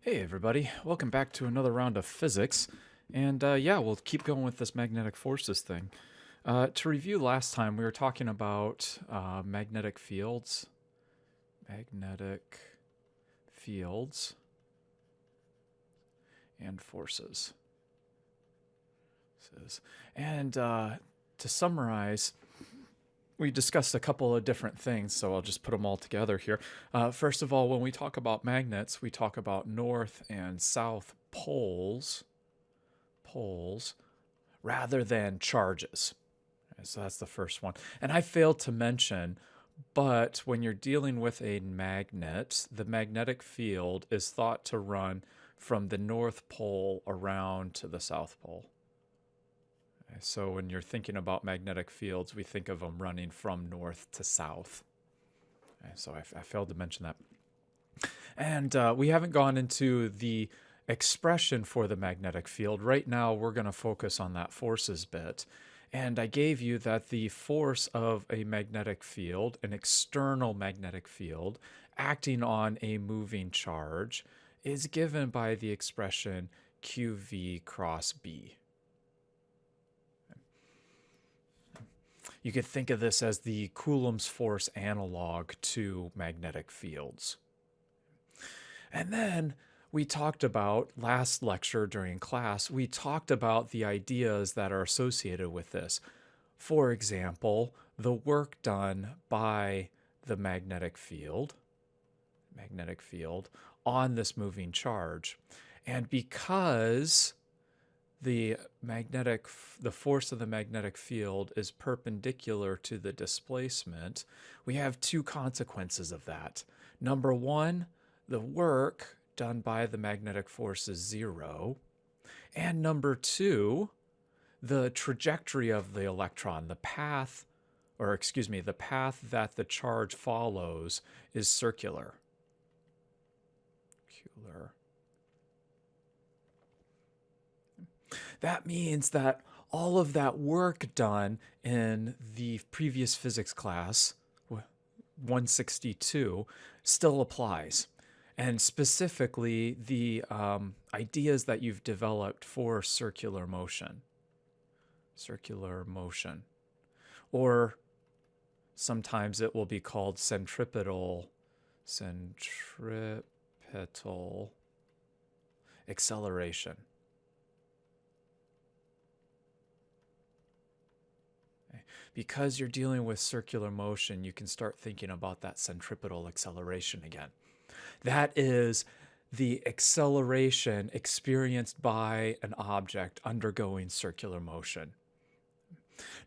Hey everybody, welcome back to another round of physics. And yeah, we'll keep going with this magnetic forces thing. To review last time, we were talking about magnetic fields. Magnetic fields and forces. And to summarize, we discussed a couple of different things, so I'll just put them all together here. First of all, when we talk about magnets, we talk about north and south poles rather than charges. Okay, so that's the first one. And I failed to mention, but when you're dealing with a magnet, the magnetic field is thought to run from the North Pole around to the South Pole. Okay, so when you're thinking about magnetic fields, we think of them running from north to south. Okay, so I failed to mention that. And we haven't gone into the expression for the magnetic field. Right now, we're going to focus on that forces bit. And I gave you that the force of a magnetic field, an external magnetic field, acting on a moving charge, is given by the expression QV cross B. You could think of this as the Coulomb's force analog to magnetic fields. And then we talked about, last lecture during class, we talked about the ideas that are associated with this. For example, the work done by the magnetic field on this moving charge. And because the force of the magnetic field is perpendicular to the displacement, we have two consequences of that. Number one, the work done by the magnetic force is zero. And number two, the trajectory of the electron, the path that the charge follows is circular. That means that all of that work done in the previous physics class, 162, still applies. And specifically, the ideas that you've developed for circular motion. Or sometimes it will be called centripetal acceleration. Because you're dealing with circular motion, you can start thinking about that centripetal acceleration again. That is the acceleration experienced by an object undergoing circular motion.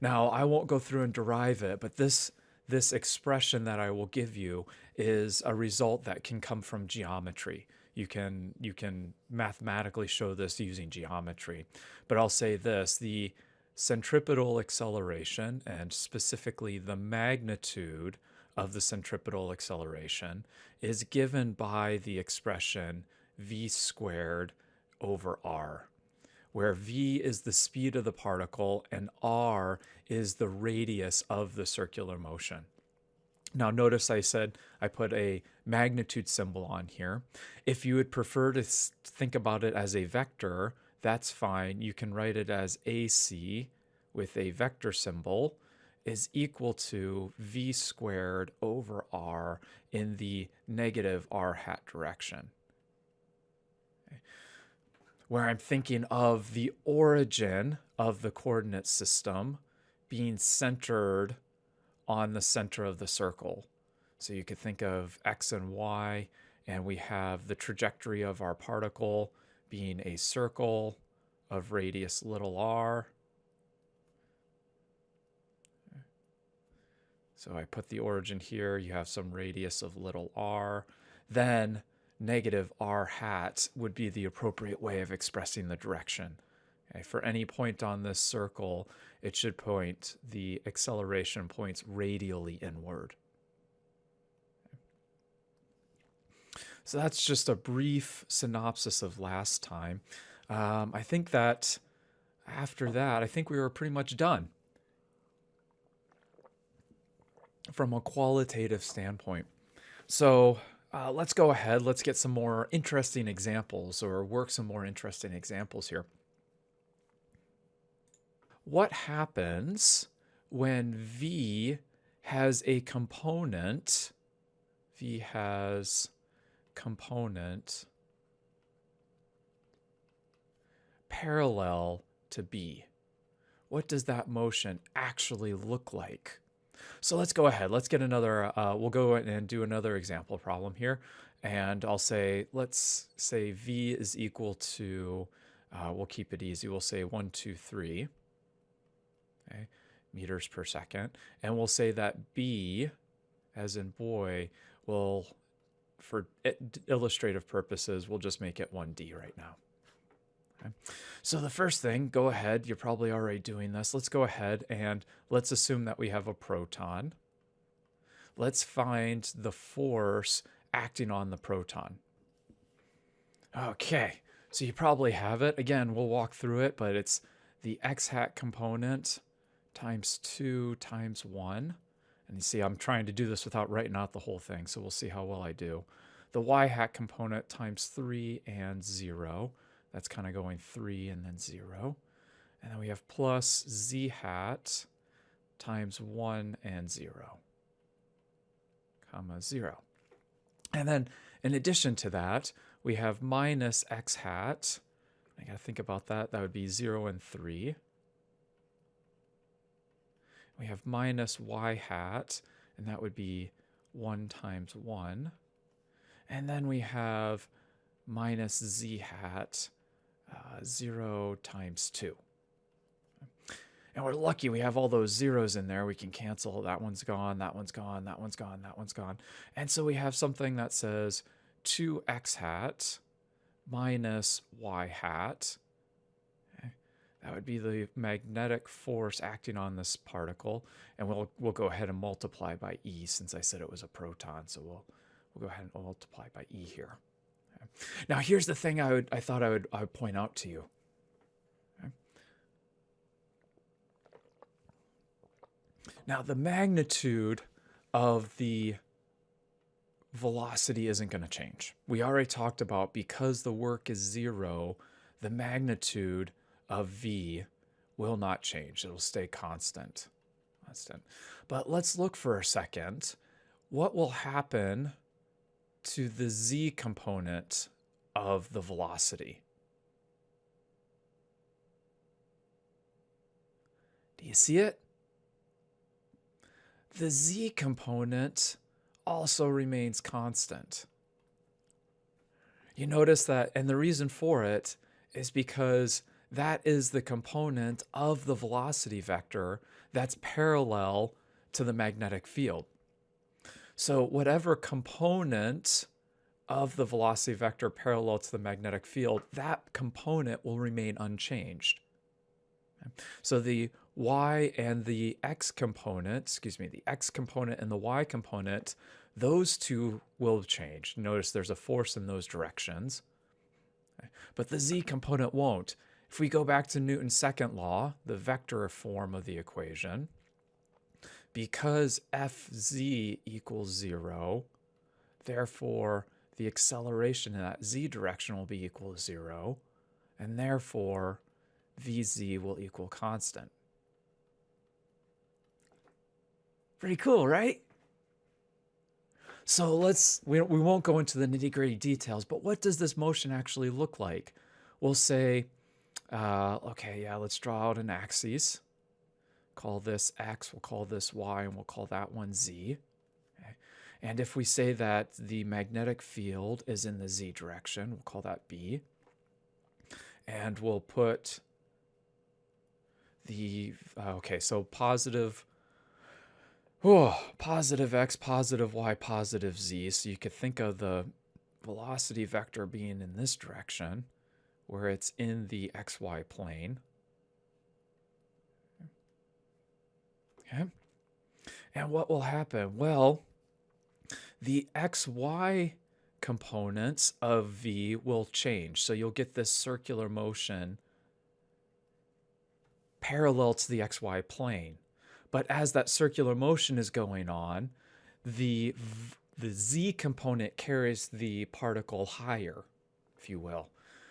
Now, I won't go through and derive it, but this expression that I will give you is a result that can come from geometry. You can mathematically show this using geometry. But I'll say this, the centripetal acceleration, and specifically the magnitude of the centripetal acceleration, is given by the expression v squared over r, where v is the speed of the particle and r is the radius of the circular motion. Now notice I said I put a magnitude symbol on here. If you would prefer to think about it as a vector, that's fine. You can write it as AC with a vector symbol is equal to v squared over r in the negative r hat direction. Okay. Where I'm thinking of the origin of the coordinate system being centered on the center of the circle. So you could think of x and y, and we have the trajectory of our particle being a circle of radius little r. So I put the origin here, you have some radius of little r. Then negative r hat would be the appropriate way of expressing the direction. Okay, for any point on this circle, it should point, the acceleration points radially inward. So that's just a brief synopsis of last time. I think that after that, I think we were pretty much done from a qualitative standpoint. So let's go ahead. Let's get some more interesting examples or work some more interesting examples here. What happens when V has a component, V has component parallel to B? What does that motion actually look like? So let's go ahead. Let's get another, we'll go and do another example problem here. And I'll say, let's say V is equal to, we'll keep it easy. We'll say 1, 2, 3, okay, meters per second. And we'll say that B, as in boy, will, for illustrative purposes, we'll just make it 1D right now. Okay. So the first thing, go ahead, you're probably already doing this. Let's go ahead and let's assume that we have a proton. Let's find the force acting on the proton. Okay, so you probably have it. Again, we'll walk through it, but it's the x hat component times 2 times 1. And you see, I'm trying to do this without writing out the whole thing, so we'll see how well I do. The y hat component times 3 and 0. That's kind of going 3 and then 0. And then we have plus z hat times 1 and 0, comma 0. And then in addition to that, we have minus x hat. I got to think about that. That would be 0 and 3. We have minus y hat, and that would be 1 times 1. And then we have minus z hat, 0 times 2. And we're lucky we have all those zeros in there. We can cancel. That one's gone, that one's gone, that one's gone, that one's gone. And so we have something that says 2x hat minus y hat. Okay. That would be the magnetic force acting on this particle. And we'll go ahead and multiply by E since I said it was a proton. So we'll go ahead and multiply by E here. Okay. Now here's the thing I thought I would point out to you. Now, the magnitude of the velocity isn't going to change. We already talked about because the work is 0, the magnitude of V will not change. It'll stay constant. But let's look for a second. What will happen to the Z component of the velocity? Do you see it? The Z component also remains constant. You notice that, and the reason for it is because that is the component of the velocity vector that's parallel to the magnetic field. So whatever component of the velocity vector parallel to the magnetic field, that component will remain unchanged. So the y and the x component, the x component and the y component, those two will change. Notice there's a force in those directions. Okay. But the z component won't. If we go back to Newton's second law, the vector form of the equation, because Fz equals 0, therefore the acceleration in that z direction will be equal to 0, and therefore Vz will equal constant. Pretty cool, right? So we won't go into the nitty-gritty details, but what does this motion actually look like? We'll say, okay, yeah, let's draw out an axis. Call this x, we'll call this y, and we'll call that one z. Okay. And if we say that the magnetic field is in the z direction, we'll call that b. And we'll put the, okay, so positive x, positive y, positive z. So you could think of the velocity vector being in this direction, where it's in the xy plane. Okay. And what will happen? Well, the xy components of v will change. So you'll get this circular motion parallel to the xy plane. But as that circular motion is going on, the the z component carries the particle higher, if you will.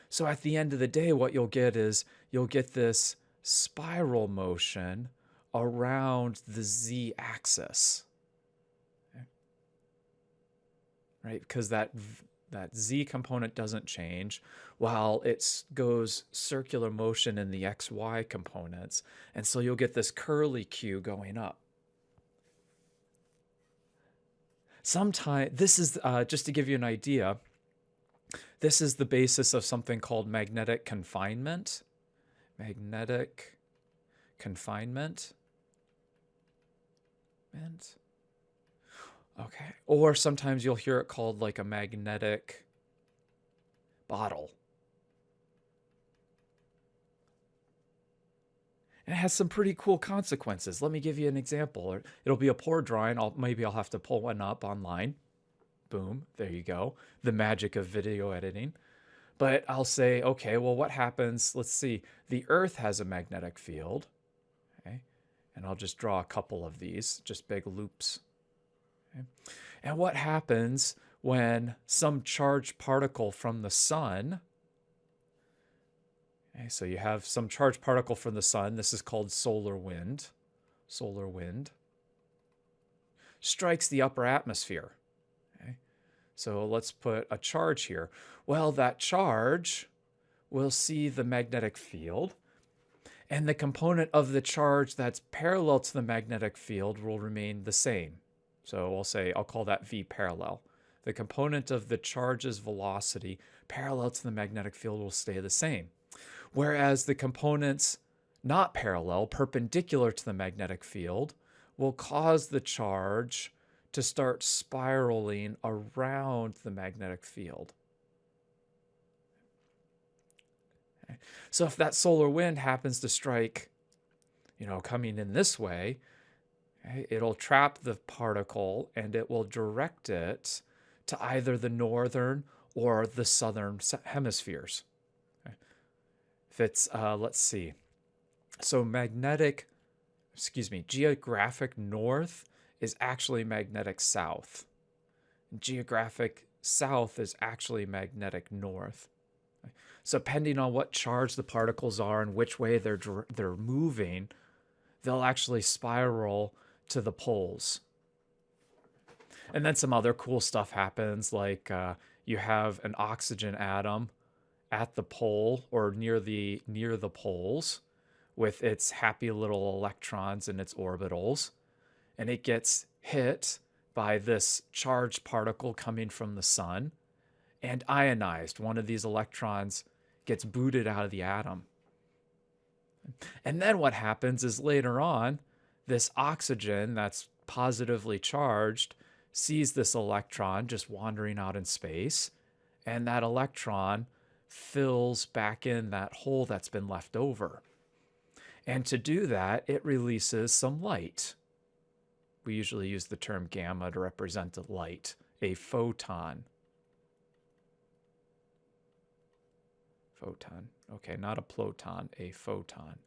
So at the end of the day, what you'll get is you'll get this spiral motion around the z axis, right? Because that z component doesn't change while it goes circular motion in the xy components. And so you'll get this curly Q going up. Sometimes, this is, just to give you an idea, this is the basis of something called magnetic confinement. Magnetic confinement. Okay. Or sometimes you'll hear it called like a magnetic bottle. And it has some pretty cool consequences. Let me give you an example. It'll be a poor drawing. Maybe I'll have to pull one up online. Boom, there you go. The magic of video editing. But I'll say, okay, well, what happens? Let's see. The Earth has a magnetic field. Okay. And I'll just draw a couple of these, just big loops. Okay. And what happens when some charged particle from the sun, okay, so you have some charged particle from the sun, this is called solar wind, strikes the upper atmosphere. Okay. So let's put a charge here. Well, that charge will see the magnetic field, and the component of the charge that's parallel to the magnetic field will remain the same. So I'll call that V parallel. The component of the charge's velocity parallel to the magnetic field will stay the same. Whereas the components not parallel, perpendicular to the magnetic field, will cause the charge to start spiraling around the magnetic field. Okay. So if that solar wind happens to strike, coming in this way, okay, it'll trap the particle and it will direct it to either the northern or the southern hemispheres. Okay. If it's, let's see. So geographic north is actually magnetic south. Geographic south is actually magnetic north. Okay. So depending on what charge the particles are and which way they're moving, they'll actually spiral to the poles. And then some other cool stuff happens, like you have an oxygen atom at the pole or near the poles with its happy little electrons in its orbitals, and it gets hit by this charged particle coming from the sun and ionized. One of these electrons gets booted out of the atom. And then what happens is later on, this oxygen that's positively charged sees this electron just wandering out in space, and that electron fills back in that hole that's been left over. And to do that, it releases some light. We usually use the term gamma to represent the light, a photon. Photon. Okay, not a ploton, a photon.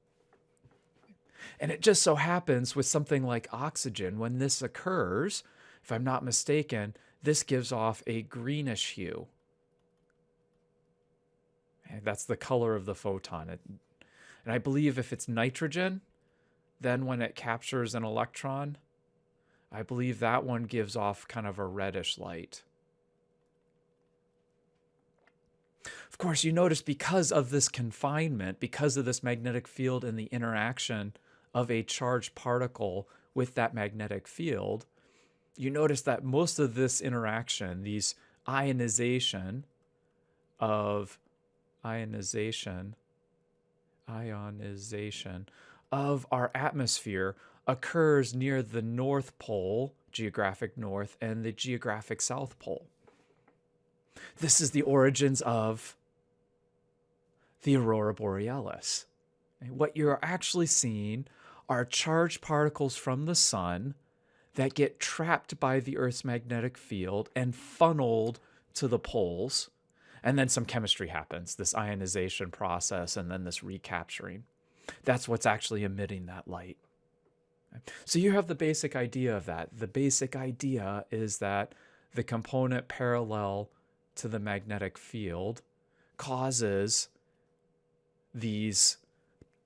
And it just so happens with something like oxygen, when this occurs, if I'm not mistaken, this gives off a greenish hue. And that's the color of the photon. And I believe if it's nitrogen, then when it captures an electron, I believe that one gives off kind of a reddish light. Of course, you notice because of this confinement, because of this magnetic field and the interaction of a charged particle with that magnetic field, you notice that most of this interaction, these ionization of our atmosphere occurs near the North Pole, geographic north, and the geographic south pole. This is the origins of the aurora borealis. What you're actually seeing are charged particles from the sun that get trapped by the Earth's magnetic field and funneled to the poles. And then some chemistry happens, this ionization process, and then this recapturing. That's what's actually emitting that light. So you have the basic idea of that. The basic idea is that the component parallel to the magnetic field causes these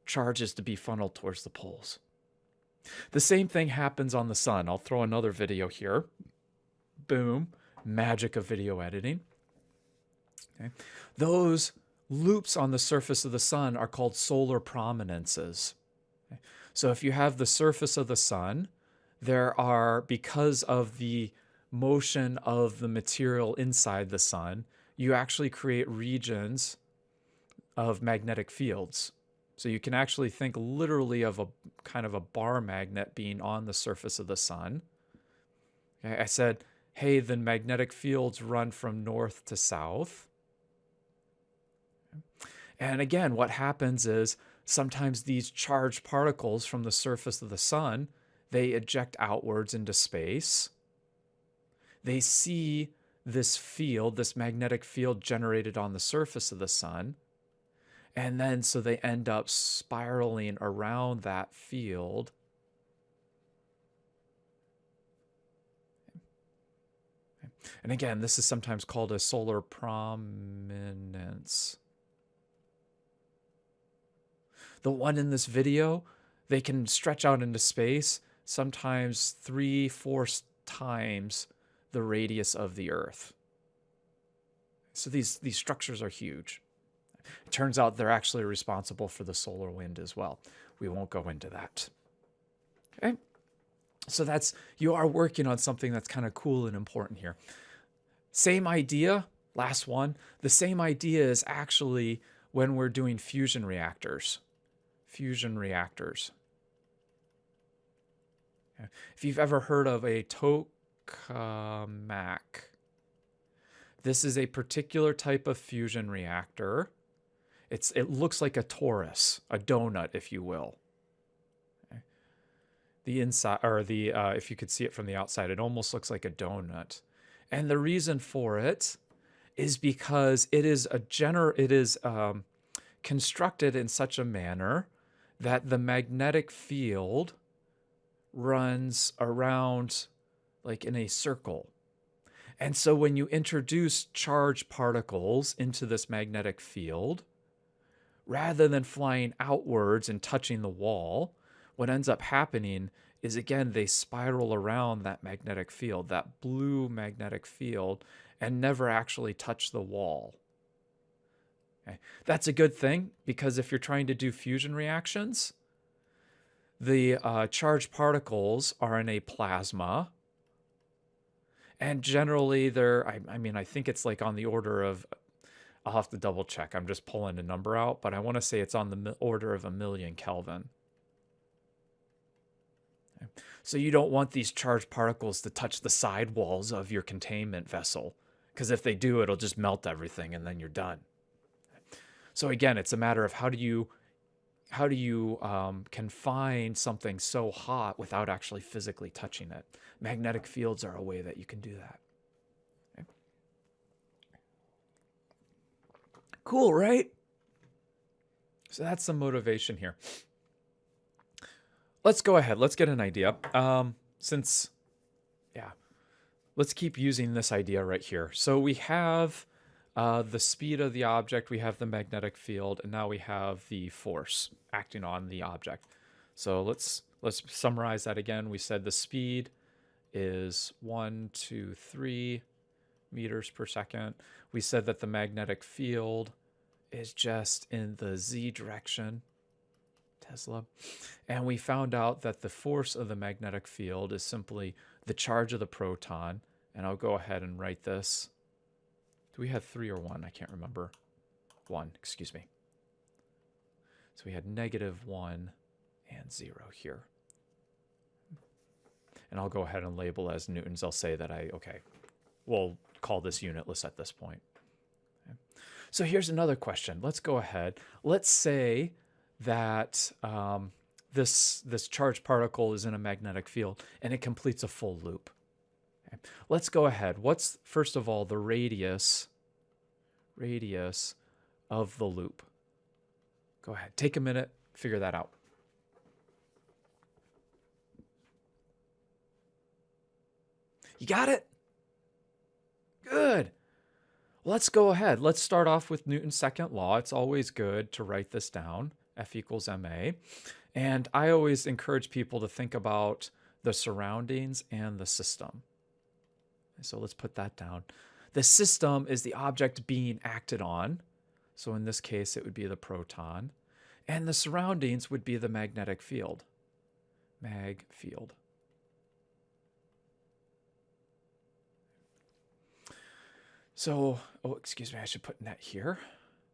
charges to be funneled towards the poles. The same thing happens on the sun. I'll throw another video here. Boom. Magic of video editing. Okay. Those loops on the surface of the sun are called solar prominences. Okay. So if you have the surface of the sun, there are, because of the motion of the material inside the sun, you actually create regions of magnetic fields. So you can actually think literally of a kind of a bar magnet being on the surface of the sun. Okay, I said, hey, the magnetic fields run from north to south. And again, what happens is sometimes these charged particles from the surface of the sun, they eject outwards into space. They see this field, this magnetic field generated on the surface of the sun. And then so they end up spiraling around that field. And again, this is sometimes called a solar prominence. The one in this video, they can stretch out into space, sometimes 3-4 times the radius of the Earth. So these structures are huge. It turns out they're actually responsible for the solar wind as well. We won't go into that. Okay? So you are working on something that's kind of cool and important here. Same idea, last one. The same idea is actually when we're doing fusion reactors. Fusion reactors. Okay. If you've ever heard of a tokamak, this is a particular type of fusion reactor. It looks like a torus, a donut, if you will. Okay. The inside, or the if you could see it from the outside, it almost looks like a donut. And the reason for it is because it is constructed in such a manner that the magnetic field runs around like in a circle. And so when you introduce charged particles into this magnetic field, rather than flying outwards and touching the wall, what ends up happening is, again, they spiral around that magnetic field, that blue magnetic field, and never actually touch the wall. Okay. That's a good thing, because if you're trying to do fusion reactions, the charged particles are in a plasma. And generally, I think it's like on the order of, I'll have to double check. I'm just pulling a number out, but I want to say it's on the order of 1,000,000 Kelvin. Okay. So you don't want these charged particles to touch the side walls of your containment vessel, because if they do, it'll just melt everything and then you're done. So again, it's a matter of how do you confine something so hot without actually physically touching it. Magnetic fields are a way that you can do that. Okay. Cool, right? So that's the motivation here. Let's go ahead. Let's get an idea. Let's keep using this idea right here. So we have the speed of the object, we have the magnetic field, and now we have the force acting on the object. So let's summarize that again. We said the speed is 1, 2, 3 meters per second. We said that the magnetic field is just in the z direction, Tesla. And we found out that the force of the magnetic field is simply the charge of the proton. And I'll go ahead and write this. Do we have 3 or 1? I can't remember. 1, excuse me. So we had -1 and 0 here. And I'll go ahead and label as newtons. I'll say that we'll call this unitless at this point. Okay. So here's another question. Let's go ahead. Let's say that this charged particle is in a magnetic field and it completes a full loop. Okay. Let's go ahead. What's, first of all, the radius of the loop? Go ahead. Take a minute. Figure that out. You got it? Good. Let's go ahead. Let's start off with Newton's second law. It's always good to write this down, F equals ma. And I always encourage people to think about the surroundings and the system. So let's put that down. The system is the object being acted on. So in this case, it would be the proton. And the surroundings would be the magnetic field. Mag field. So, oh, excuse me, I should put net here.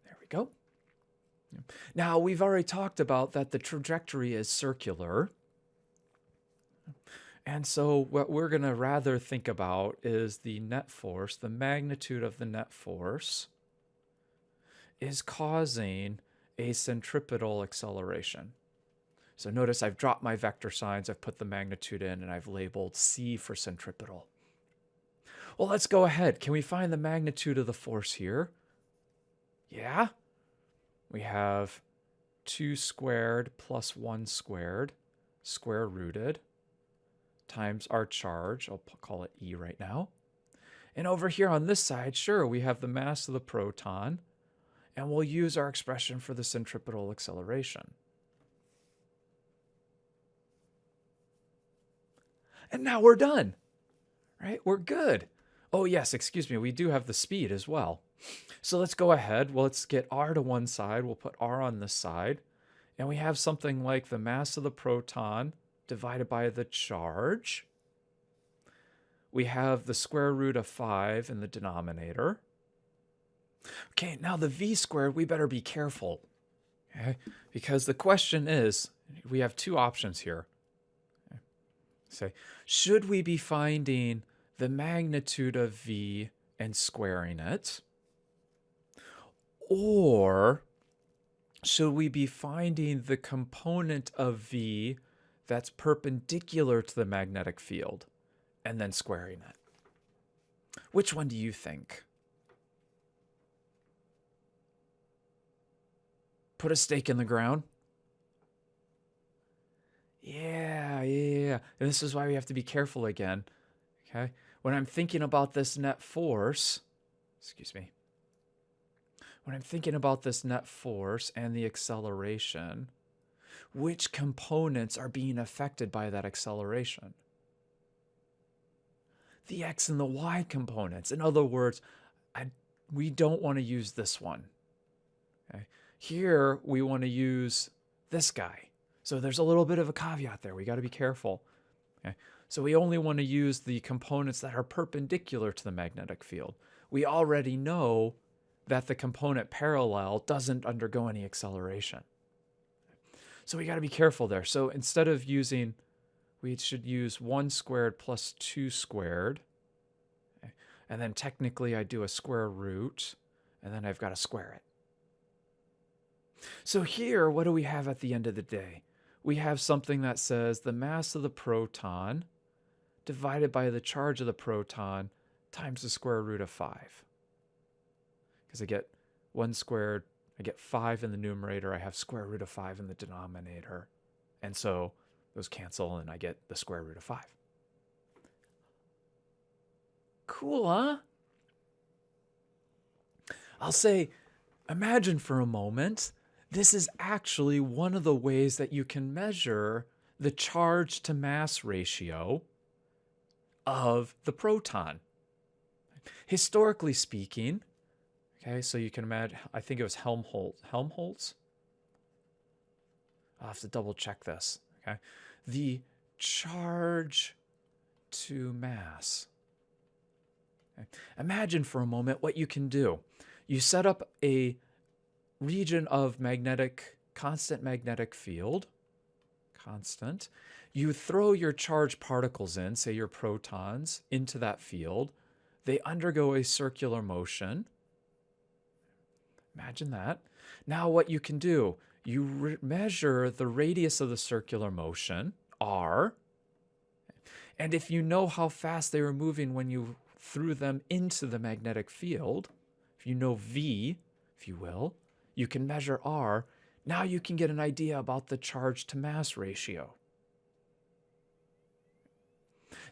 There we go. Now, we've already talked about that the trajectory is circular. And so what we're going to rather think about is the net force, the magnitude of the net force is causing a centripetal acceleration. So notice I've dropped my vector signs, I've put the magnitude in, and I've labeled C for centripetal. Well, let's go ahead. Can we find the magnitude of the force here? Yeah. We have 2 squared plus 1 squared, square rooted, times our charge. I'll call it E right now. And over here on this side, sure, we have the mass of the proton, and we'll use our expression for the centripetal acceleration. And now we're done, right? We're good. Oh yes, excuse me, we do have the speed as well. So let's go ahead. Well, let's get r to one side. We'll put r on this side. And we have something like the mass of the proton divided by the charge. We have the square root of 5 in the denominator. Okay, now the v squared, we better be careful. Okay? Because the question is, we have 2 options here. Okay. Say, should we be finding the magnitude of v and squaring it? Or should we be finding the component of v that's perpendicular to the magnetic field and then squaring it? Which one do you think? Put a stake in the ground. Yeah. And this is why we have to be careful again. Okay? When I'm thinking about this net force, when I'm thinking about this net force and the acceleration, which components are being affected by that acceleration? The x and the y components. In other words, we don't want to use this one. Okay? Here, we want to use this guy. So there's a little bit of a caveat there. We got to be careful. Okay? So we only want to use the components that are perpendicular to the magnetic field. We already know that the component parallel doesn't undergo any acceleration. So we got to be careful there. So instead of using, we should use 1 squared plus 2 squared. Okay? And then technically I do a square root, and then I've got to square it. So here, what do we have at the end of the day? We have something that says the mass of the proton divided by the charge of the proton times the square root of 5. Because I get 1 squared, I get 5 in the numerator, I have square root of 5 in the denominator. And so those cancel and I get the square root of 5. Cool, huh? I'll say, imagine for a moment, this is actually one of the ways that you can measure the charge to mass ratio of the proton. Historically speaking, okay, so you can imagine, I think it was Helmholtz? I'll have to double check this, okay? The charge to mass. Okay. Imagine for a moment what you can do. You set up a region of constant magnetic field, constant. You throw your charged particles in, say your protons, into that field. They undergo a circular motion. Imagine that. Now what you can do, you measure the radius of the circular motion, r, and if you know how fast they were moving when you threw them into the magnetic field, if you know v, if you will, you can measure r. Now you can get an idea about the charge to mass ratio.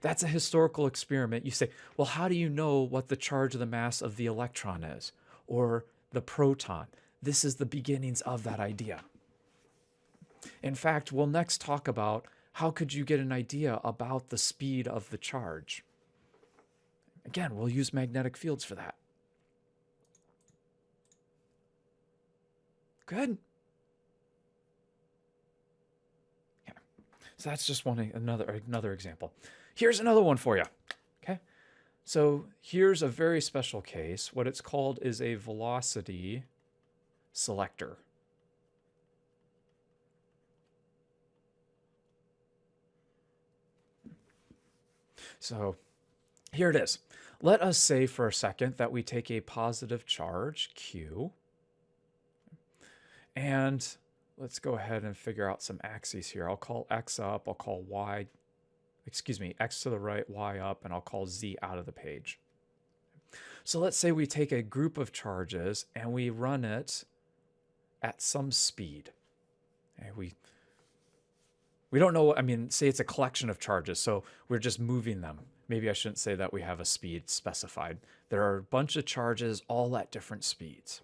That's a historical experiment. You say, well, how do you know what the charge of the mass of the electron is, or the proton? This is the beginnings of that idea. In fact, we'll next talk about how could you get an idea about the speed of the charge. Again, we'll use magnetic fields for that. Good. Yeah. So that's just another example. Here's another one for you. Okay. So here's a very special case. What it's called is a velocity selector. So here it is. Let us say for a second that we take a positive charge, Q, and let's go ahead and figure out some axes here. I'll call X up, I'll call X to the right, Y up, and I'll call Z out of the page. So let's say we take a group of charges and we run it at some speed. Okay, we don't know, say it's a collection of charges, so we're just moving them. Maybe I shouldn't say that we have a speed specified. There are a bunch of charges all at different speeds.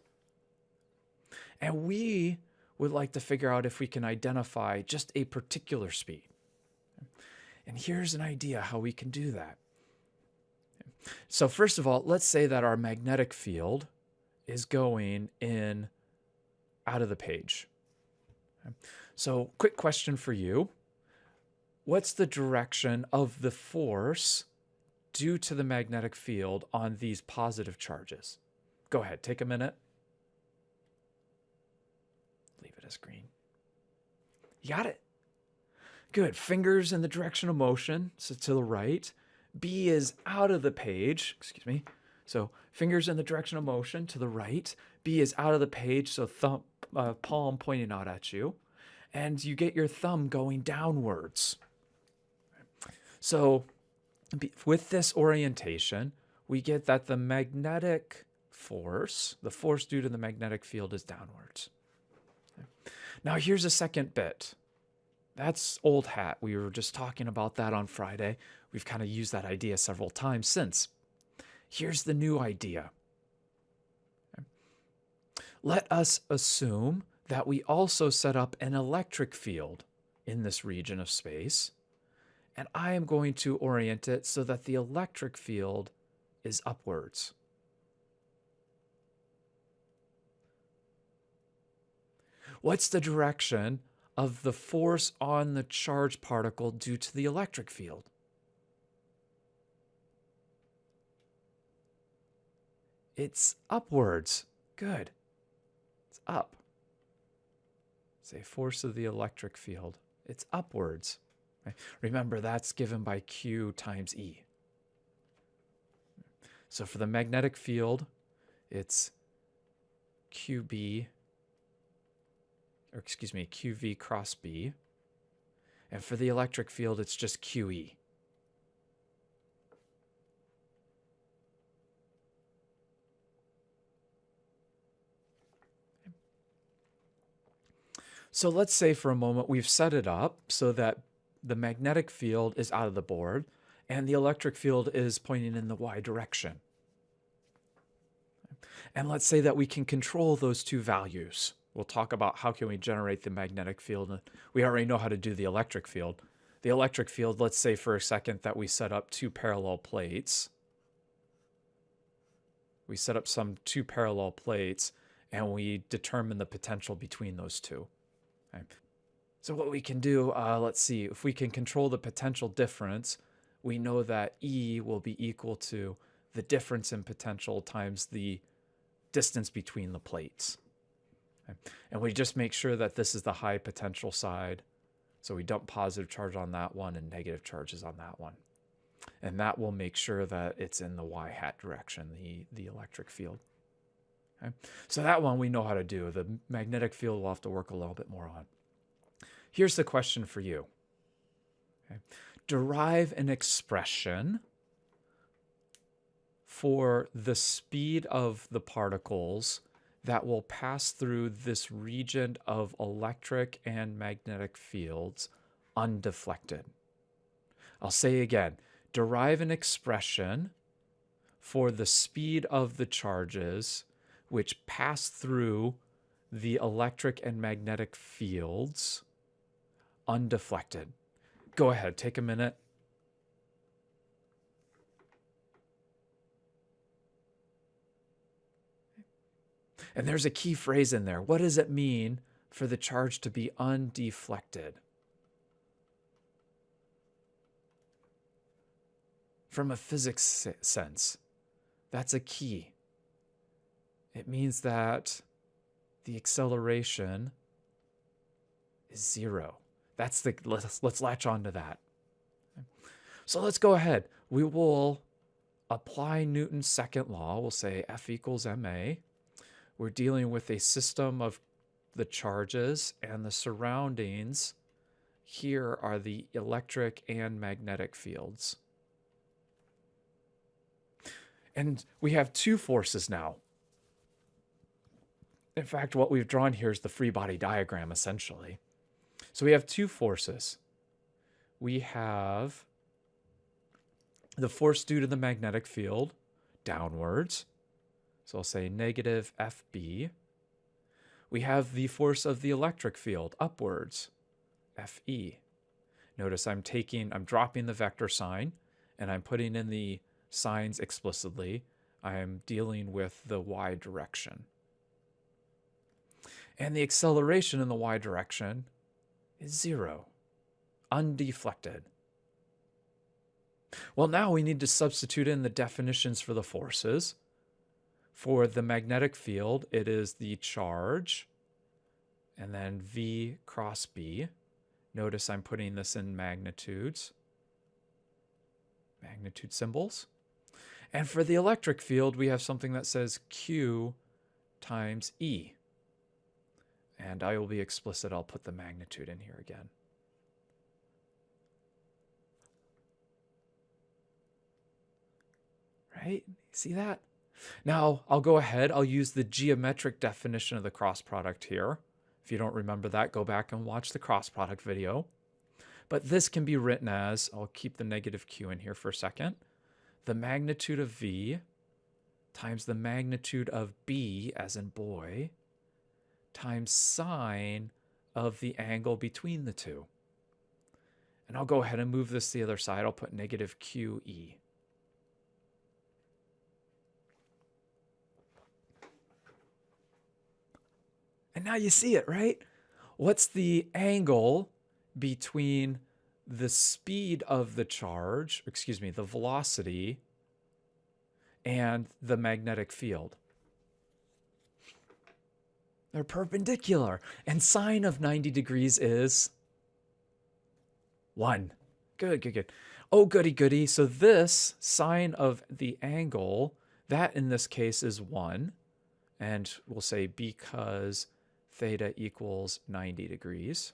And we would like to figure out if we can identify just a particular speed. And here's an idea how we can do that. So first of all, let's say that our magnetic field is going in out of the page. So quick question for you. What's the direction of the force due to the magnetic field on these positive charges? Go ahead, take a minute. Leave it as green. You got it? Good. Fingers in the direction of motion, so to the right. B is out of the page, excuse me. So fingers in the direction of motion to the right. B is out of the page, so palm pointing out at you. And you get your thumb going downwards. So with this orientation, we get that the magnetic force, the force due to the magnetic field, is downwards. Now here's a second bit. That's old hat. We were just talking about that on Friday. We've kind of used that idea several times since. Here's the new idea. Let us assume that we also set up an electric field in this region of space, and I am going to orient it so that the electric field is upwards. What's the direction of the force on the charged particle due to the electric field? It's upwards. Good. It's up. Say force of the electric field. It's upwards. Right? Remember, that's given by Q times E. So for the magnetic field, it's QV cross B. And for the electric field, it's just QE. So let's say for a moment we've set it up so that the magnetic field is out of the board and the electric field is pointing in the Y direction. And let's say that we can control those two values. We'll talk about how can we generate the magnetic field. We already know how to do the electric field. The electric field, let's say for a second that we set up two parallel plates. We set up some two parallel plates and we determine the potential between those two. Okay. So what we can do, let's see, if we can control the potential difference, we know that E will be equal to the difference in potential times the distance between the plates. Okay. And we just make sure that this is the high potential side. So we dump positive charge on that one and negative charges on that one. And that will make sure that it's in the Y hat direction, the electric field. Okay. So that one we know how to do. The magnetic field we'll have to work a little bit more on. Here's the question for you. Okay. Derive an expression for the speed of the particles that will pass through this region of electric and magnetic fields undeflected. I'll say again, derive an expression for the speed of the charges which pass through the electric and magnetic fields undeflected. Go ahead, take a minute. And there's a key phrase in there. What does it mean for the charge to be undeflected? From a physics sense, that's a key. It means that the acceleration is zero. Let's latch on to that. So let's go ahead. We will apply Newton's second law. We'll say F equals ma. We're dealing with a system of the charges, and the surroundings here are the electric and magnetic fields. And we have two forces now. In fact, what we've drawn here is the free body diagram, essentially. So we have two forces. We have the force due to the magnetic field downwards. So I'll say negative FB. We have the force of the electric field upwards, FE. Notice I'm dropping the vector sign, and I'm putting in the signs explicitly. I am dealing with the y direction. And the acceleration in the y direction is zero, undeflected. Well, now we need to substitute in the definitions for the forces. For the magnetic field, it is the charge, and then V cross B. Notice I'm putting this in magnitude symbols. And for the electric field, we have something that says Q times E. And I will be explicit, I'll put the magnitude in here again. Right? See that? Now, I'll go ahead, I'll use the geometric definition of the cross product here. If you don't remember that, go back and watch the cross product video. But this can be written as, I'll keep the negative Q in here for a second, the magnitude of V times the magnitude of B, as in boy, times sine of the angle between the two. And I'll go ahead and move this to the other side. I'll put negative QE. And now you see it, right? What's the angle between the speed of the charge, the velocity, and the magnetic field? They're perpendicular. And sine of 90 degrees is 1. Good. Oh, goody. So this sine of the angle, that in this case is 1. And we'll say because theta equals 90 degrees.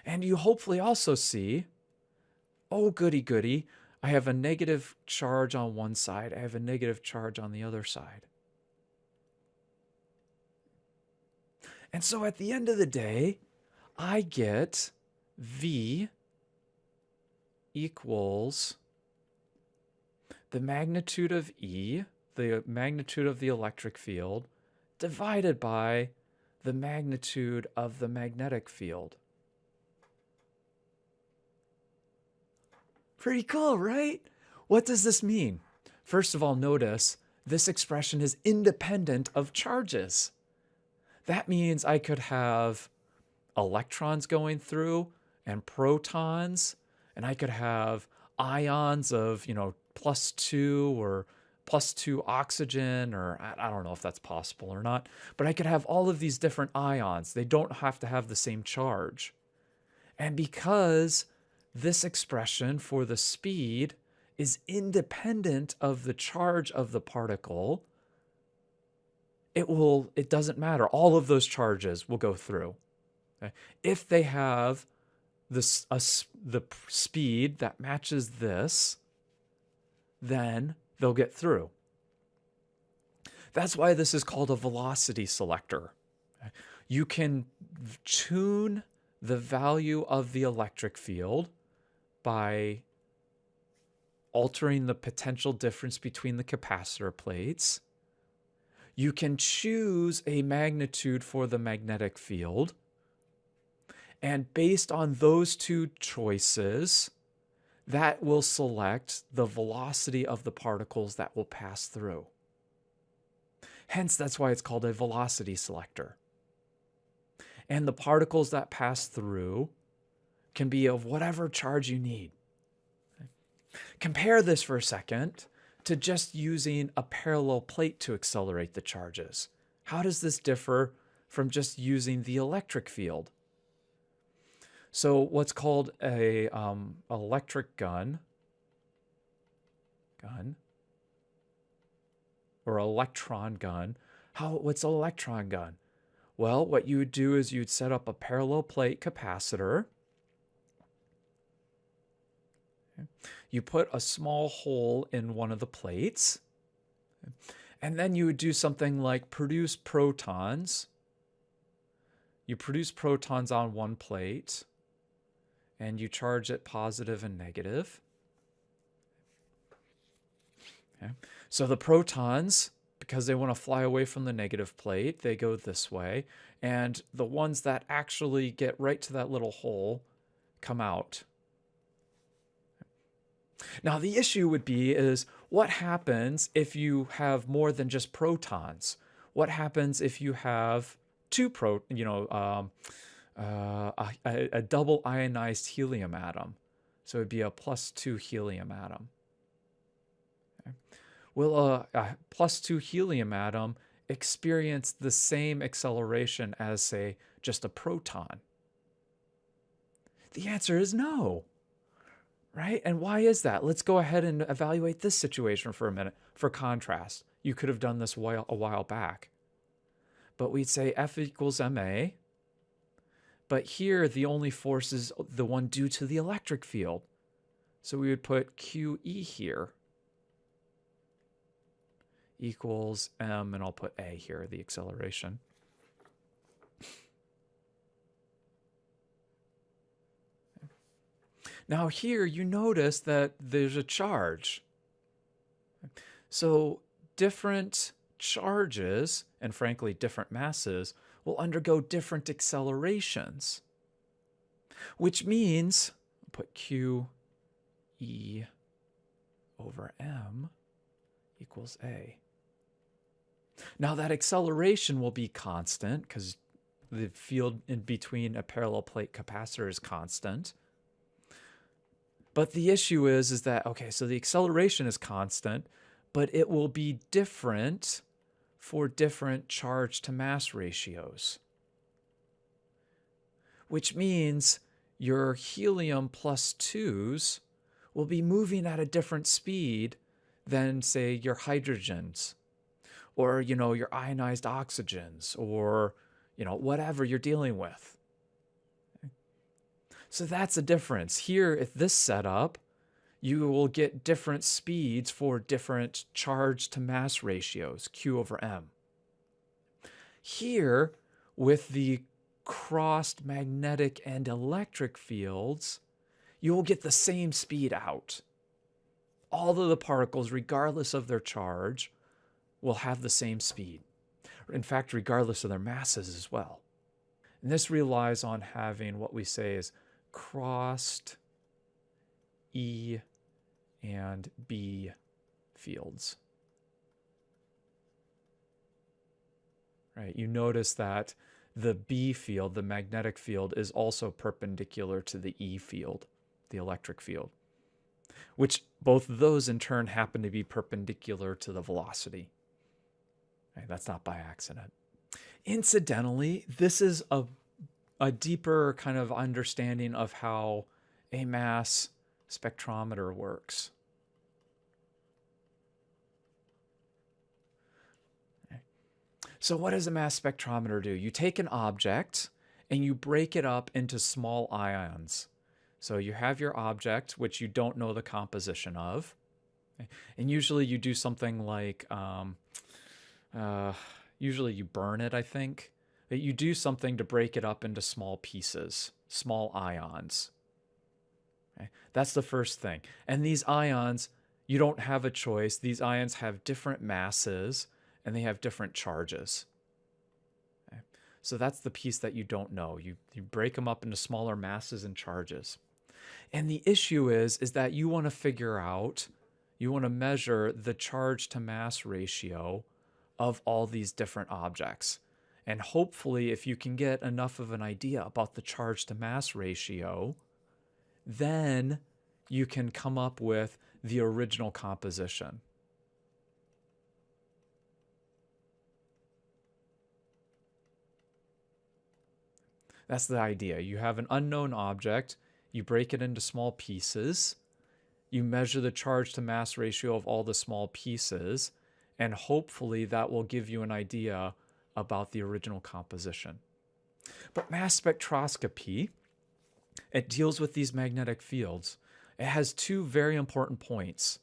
And you hopefully also see, oh, goody, I have a negative charge on one side. I have a negative charge on the other side. And so at the end of the day, I get V equals the magnitude of E, the magnitude of the electric field, divided by the magnitude of the magnetic field. Pretty cool, right? What does this mean? First of all, notice this expression is independent of charges. That means I could have electrons going through and protons, and I could have ions of, +2 or +2 oxygen, or I don't know if that's possible or not, but I could have all of these different ions. They don't have to have the same charge. And because this expression for the speed is independent of the charge of the particle, it doesn't matter. All of those charges will go through. Okay? If they have the speed that matches this, then they'll get through. That's why this is called a velocity selector. You can tune the value of the electric field by altering the potential difference between the capacitor plates. You can choose a magnitude for the magnetic field. And based on those two choices, that will select the velocity of the particles that will pass through. Hence, that's why it's called a velocity selector. And the particles that pass through can be of whatever charge you need. Compare this for a second to just using a parallel plate to accelerate the charges. How does this differ from just using the electric field? So what's called a electric gun or electron gun. What's an electron gun? Well, what you would do is you'd set up a parallel plate capacitor. You put a small hole in one of the plates, and then you would do something like produce protons. You produce protons on one plate, and you charge it positive and negative. Okay. So the protons, because they want to fly away from the negative plate, they go this way, and the ones that actually get right to that little hole come out. Now the issue would be is what happens if you have more than just protons? What happens if you have a double ionized helium atom? So it'd be a +2 helium atom. Okay. Will a +2 helium atom experience the same acceleration as, say, just a proton? The answer is no. Right? And why is that? Let's go ahead and evaluate this situation for a minute. For contrast, you could have done this a while back. But we'd say F equals ma. But here, the only force is the one due to the electric field. So we would put QE here equals m, and I'll put a here, the acceleration. Now here you notice that there's a charge. So different charges, and frankly different masses, will undergo different accelerations. Which means, put Q E over m equals a. Now that acceleration will be constant because the field in between a parallel plate capacitor is constant. But the issue is that, okay, so the acceleration is constant, but it will be different for different charge to mass ratios. Which means your helium +2s will be moving at a different speed than, say, your hydrogens, or, your ionized oxygens, or, whatever you're dealing with. So that's a difference. Here, at this setup, you will get different speeds for different charge to mass ratios, Q over M. Here, with the crossed magnetic and electric fields, you will get the same speed out. All of the particles, regardless of their charge, will have the same speed. In fact, regardless of their masses as well. And this relies on having what we say is crossed E and B fields. Right? You notice that the B field, the magnetic field, is also perpendicular to the E field, the electric field, which both of those in turn happen to be perpendicular to the velocity. Right? That's not by accident. Incidentally, this is a deeper kind of understanding of how a mass spectrometer works. Okay. So what does a mass spectrometer do? You take an object and you break it up into small ions. So you have your object, which you don't know the composition of. Okay. And usually you do something like, usually you burn it, I think. That you do something to break it up into small pieces, small ions. Okay? That's the first thing. And these ions You don't have a choice. These ions have different masses and they have different charges. Okay? So that's the piece that you don't know. You break them up into smaller masses and charges. And the issue is that you want to figure out, you want to measure the charge to mass ratio of all these different objects. And hopefully, if you can get enough of an idea about the charge to mass ratio, then you can come up with the original composition. That's the idea. You have an unknown object, you break it into small pieces, you measure the charge to mass ratio of all the small pieces, and hopefully that will give you an idea about the original composition. But mass spectroscopy, it deals with these magnetic fields. It has two very important points.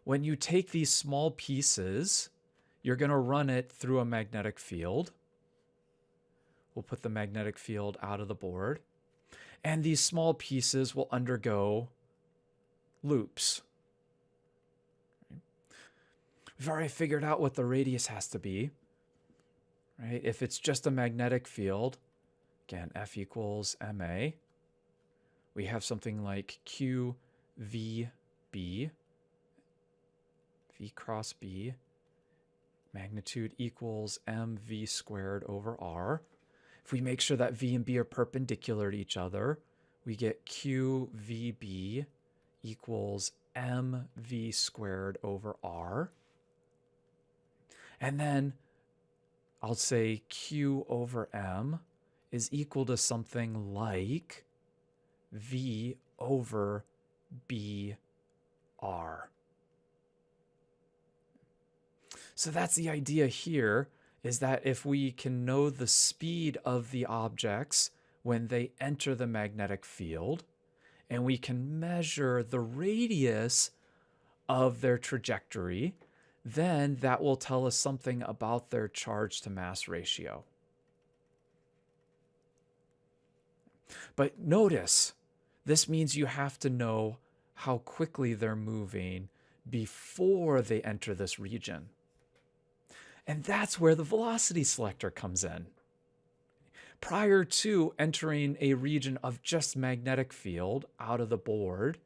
When you take these small pieces, you're going to run it through a magnetic field. We'll put the magnetic field out of the board. And these small pieces will undergo loops. We've already figured out what the radius has to be, right? If it's just a magnetic field, again, F equals ma, we have something like QVB, V cross B, magnitude equals mv squared over r. If we make sure that V and B are perpendicular to each other, we get QVB equals mv squared over r. And then I'll say Q over M is equal to something like V over BR. So that's the idea here, is that if we can know the speed of the objects when they enter the magnetic field, and we can measure the radius of their trajectory, then that will tell us something about their charge to mass ratio. But notice, this means you have to know how quickly they're moving before they enter this region. And that's where the velocity selector comes in. Prior to entering a region of just magnetic field out of the board,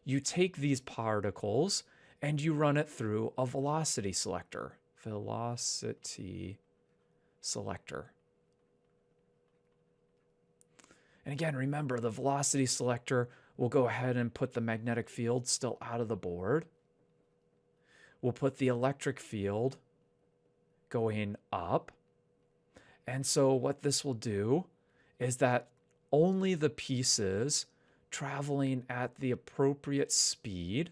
you take these particles and you run it through a velocity selector. Velocity selector. And again, remember, the velocity selector will go ahead and put the magnetic field still out of the board. We'll put the electric field going up. And so what this will do is that only the pieces traveling at the appropriate speed,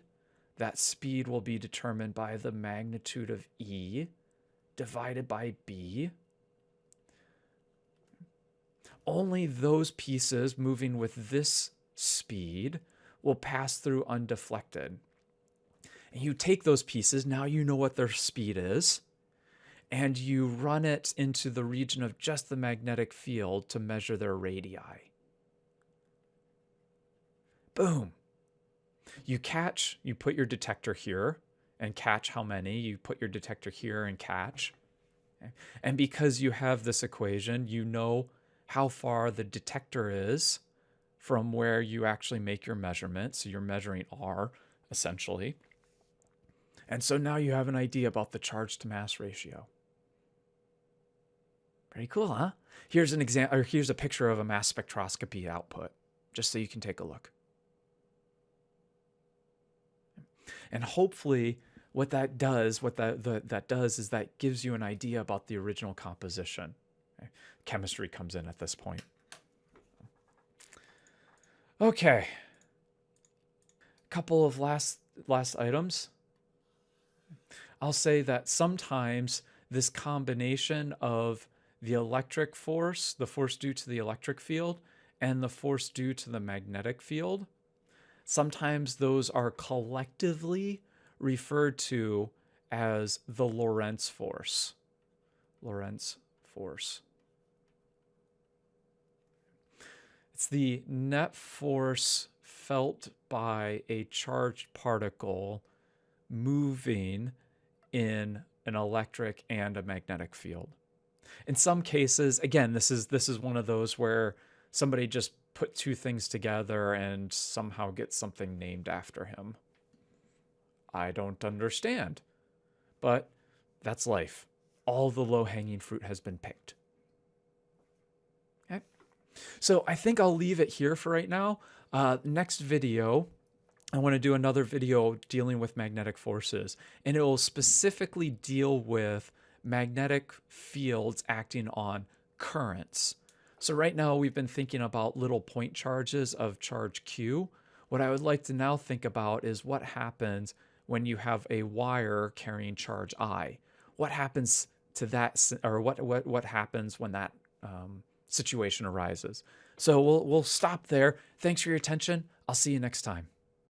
that speed will be determined by the magnitude of E divided by B. Only those pieces moving with this speed will pass through undeflected. And you take those pieces, now you know what their speed is, and you run it into the region of just the magnetic field to measure their radii. Boom. You put your detector here and catch how many. You put your detector here and catch. Okay. And because you have this equation, you know how far the detector is from where you actually make your measurement. So you're measuring R, essentially. And so now you have an idea about the charge to mass ratio. Pretty cool, huh? Here's an example, or here's a picture of a mass spectroscopy output, just so you can take a look. And hopefully what that does, that does is that gives you an idea about the original composition. Okay. Chemistry comes in at this point. Okay. Couple of last items. I'll say that sometimes this combination of the electric force, the force due to the electric field, and the force due to the magnetic field, sometimes those are collectively referred to as the Lorentz force. Lorentz force. It's the net force felt by a charged particle moving in an electric and a magnetic field. In some cases, again, this is one of those where somebody just put two things together and somehow gets something named after him. I don't understand, but that's life. All the low-hanging fruit has been picked. Okay, so I think I'll leave it here for right now. Next video, I want to do another video dealing with magnetic forces, and it will specifically deal with magnetic fields acting on currents. So right now we've been thinking about little point charges of charge Q. What I would like to now think about is what happens when you have a wire carrying charge I. What happens to that, or what happens when that situation arises? So we'll stop there. Thanks for your attention. I'll see you next time.